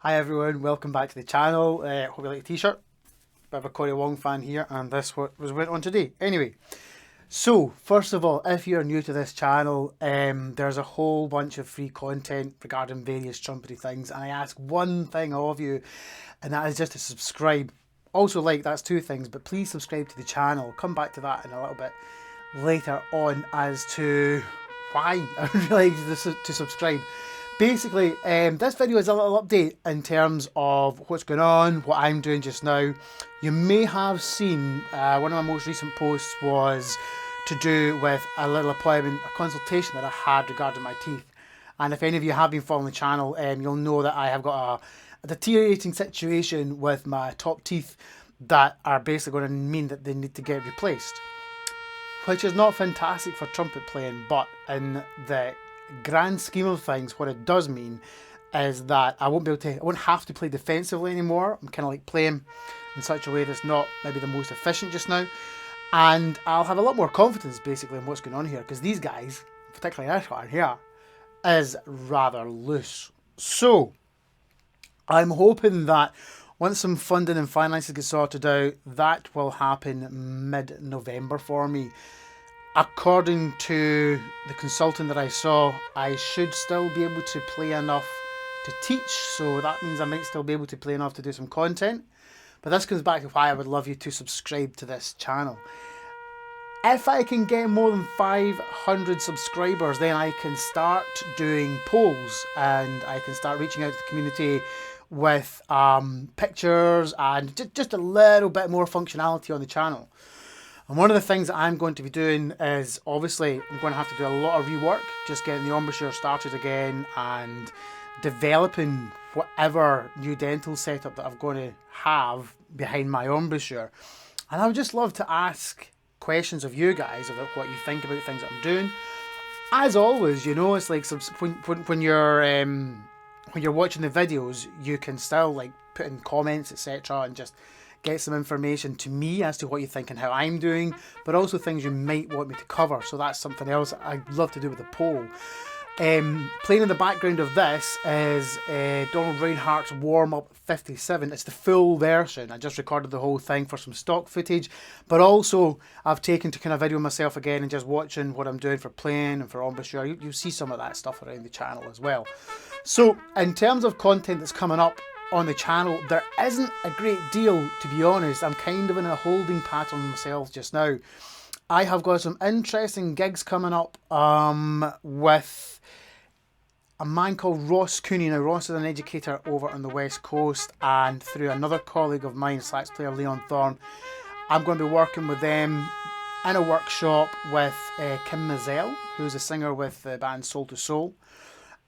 Hi everyone, welcome back to the channel. Hope you like the t-shirt. Bit of a Corey Wong fan here, and this what was went on today. Anyway, so first of all, if you're new to this channel, there's a whole bunch of free content regarding various trumpery things, and I ask one thing of you, and that is just to subscribe. Also, that's two things, but please subscribe to the channel. Come back to that in a little bit later on as to why I would really like you to subscribe. Basically, this video is a little update in terms of what's going on, what I'm doing just now. You may have seen one of my most recent posts was to do with a little appointment, a consultation that I had regarding my teeth. And if any of you have been following the channel, you'll know that I have got a deteriorating situation with my top teeth that are basically going to mean that they need to get replaced. Which is not fantastic for trumpet playing, but in the grand scheme of things, what it does mean is that I won't have to play defensively anymore. I'm kind of like playing in such a way that's not maybe the most efficient just now, and I'll have a lot more confidence basically in what's going on here, because these guys, particularly this one here, is rather loose. So I'm hoping that once some funding and finances get sorted out, that will happen mid-November for me. According to the consultant that I saw, I should still be able to play enough to teach, so that means I might still be able to play enough to do some content. But this comes back to why I would love you to subscribe to this channel. If I can get more than 500 subscribers, then I can start doing polls and I can start reaching out to the community with pictures and just a little bit more functionality on the channel. And one of the things that I'm going to be doing is, obviously, I'm going to have to do a lot of rework, just getting the embouchure started again and developing whatever new dental setup that I'm going to have behind my embouchure. And I would just love to ask questions of you guys about what you think about things that I'm doing. As always, you know, it's like when you're watching the videos, you can still put in comments, etc., and just get some information to me as to what you think and how I'm doing, but also things you might want me to cover. So that's something else I'd love to do with the poll. Playing in the background of this is Donald Reinhardt's warm-up 57. It's the full version. I just recorded the whole thing for some stock footage, but also I've taken to kind of video myself again and just watching what I'm doing for playing and for embouchure. You'll see some of that stuff around the channel as well. So in terms of content that's coming up on the channel, there isn't a great deal, to be honest. I'm kind of in a holding pattern myself just now. I have got some interesting gigs coming up with a man called Ross Cooney. Now, Ross is an educator over on the West Coast, and through another colleague of mine, sax player Leon Thorne, I'm going to be working with them in a workshop with Kym Mazelle, who's a singer with the band Soul to Soul.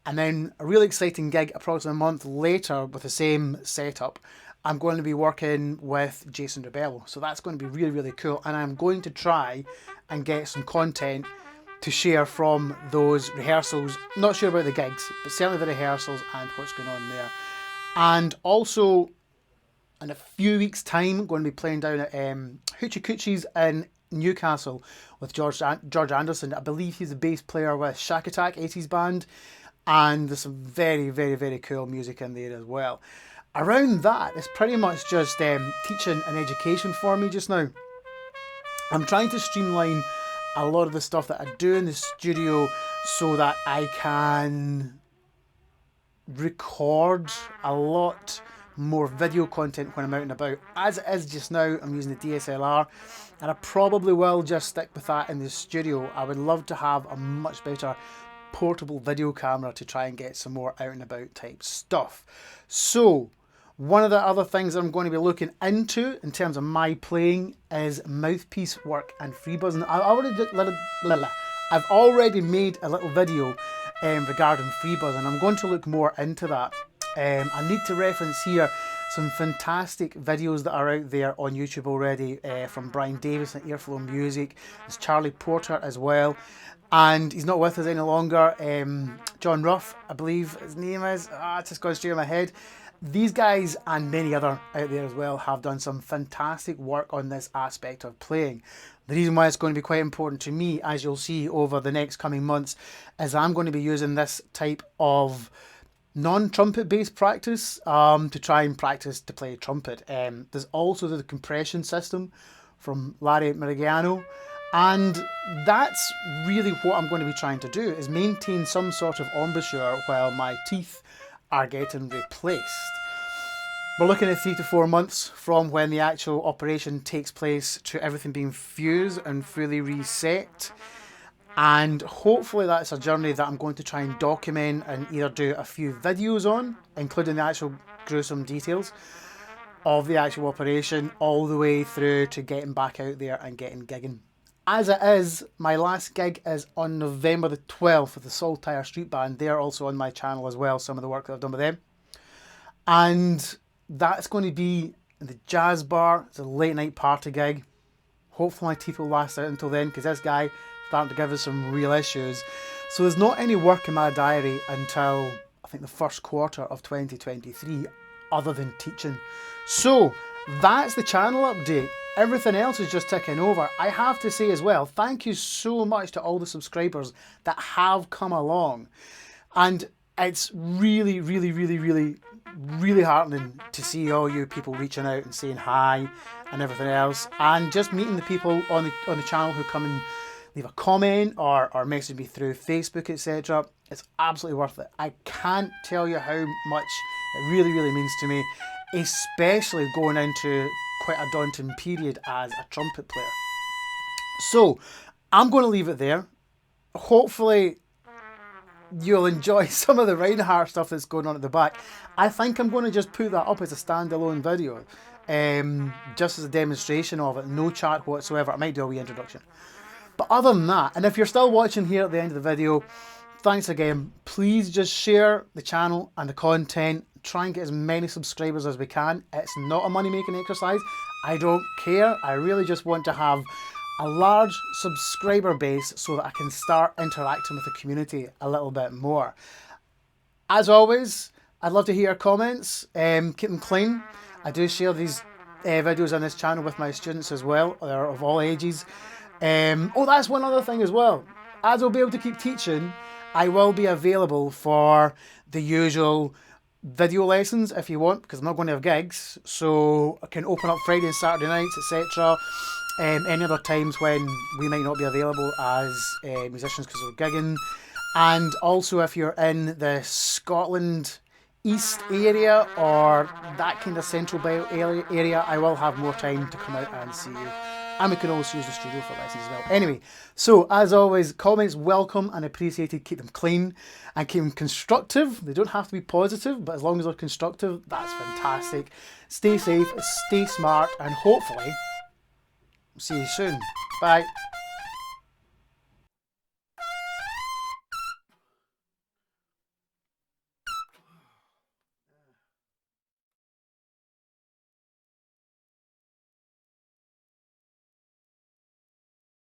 And then a really exciting gig approximately a month later with the same setup, I'm going to be working with Jason Rebello. So that's going to be really, really cool. And I'm going to try and get some content to share from those rehearsals. Not sure about the gigs, but certainly the rehearsals and what's going on there. And also, in a few weeks' time, I'm going to be playing down at Hoochie Coochie's in Newcastle with George Anderson. I believe he's the bass player with Shack Attack, 80s band. And there's some very, very, very cool music in there as well. Around that, it's pretty much just teaching and education for me just now. I'm trying to streamline a lot of the stuff that I do in the studio so that I can record a lot more video content when I'm out and about. As it is just now, I'm using the DSLR, and I probably will just stick with that in the studio. I would love to have a much better portable video camera to try and get some more out and about type stuff. So one of the other things that I'm going to be looking into in terms of my playing is mouthpiece work and freebuzzing. I've already made a little video regarding freebuzzing. I'm going to look more into that. I need to reference here some fantastic videos that are out there on YouTube already from Brian Davis and Airflow Music. There's Charlie Porter as well. And he's not with us any longer. John Ruff, I believe his name is. It's just gone straight in my head. These guys and many other out there as well have done some fantastic work on this aspect of playing. The reason why it's going to be quite important to me, as you'll see over the next coming months, is I'm going to be using this type of non-trumpet based practice to try and practice to play trumpet. There's also the compression system from Larry Merigiano, and that's really what I'm going to be trying to do, is maintain some sort of embouchure while my teeth are getting replaced. We're looking at 3 to 4 months from when the actual operation takes place to everything being fused and fully reset. And hopefully that's a journey that I'm going to try and document and either do a few videos on, including the actual gruesome details of the actual operation, all the way through to getting back out there and getting gigging. As it is, my last gig is on November the 12th with the Saltire Street Band. They're also on my channel as well, some of the work that I've done with them. And that's going to be in the Jazz Bar. It's a late night party gig. Hopefully my teeth will last out until then, because this guy starting to give us some real issues. So there's not any work in my diary until I think the first quarter of 2023, other than teaching. So that's the channel update. Everything else is just ticking over. I have to say as well, thank you so much to all the subscribers that have come along. And it's really, really, really, really, really heartening to see all you people reaching out and saying hi and everything else. And just meeting the people on the channel who come and leave a comment or message me through Facebook, etc. It's absolutely worth it. I can't tell you how much it really, really means to me, especially going into quite a daunting period as a trumpet player. So I'm going to leave it there. Hopefully you'll enjoy some of the Reinhardt stuff that's going on at the back. I think I'm going to just put that up as a standalone video, just as a demonstration of it. No chat whatsoever. I might do a wee introduction. But other than that, and if you're still watching here at the end of the video, thanks again. Please just share the channel and the content. Try and get as many subscribers as we can. It's not a money-making exercise. I don't care. I really just want to have a large subscriber base so that I can start interacting with the community a little bit more. As always, I'd love to hear your comments. Keep them clean. I do share these videos on this channel with my students as well. They're of all ages. Oh, that's one other thing as well. As I'll be able to keep teaching, I will be available for the usual video lessons if you want, because I'm not going to have gigs. So I can open up Friday and Saturday nights, etc. Any other times when we might not be available as musicians because we're gigging. And also if you're in the Scotland East area or that kind of central belt area, I will have more time to come out and see you. And we can also use the studio for lessons as well. Anyway, so as always, comments welcome and appreciated. Keep them clean and keep them constructive. They don't have to be positive, but as long as they're constructive, that's fantastic. Stay safe, stay smart, and hopefully see you soon. Bye.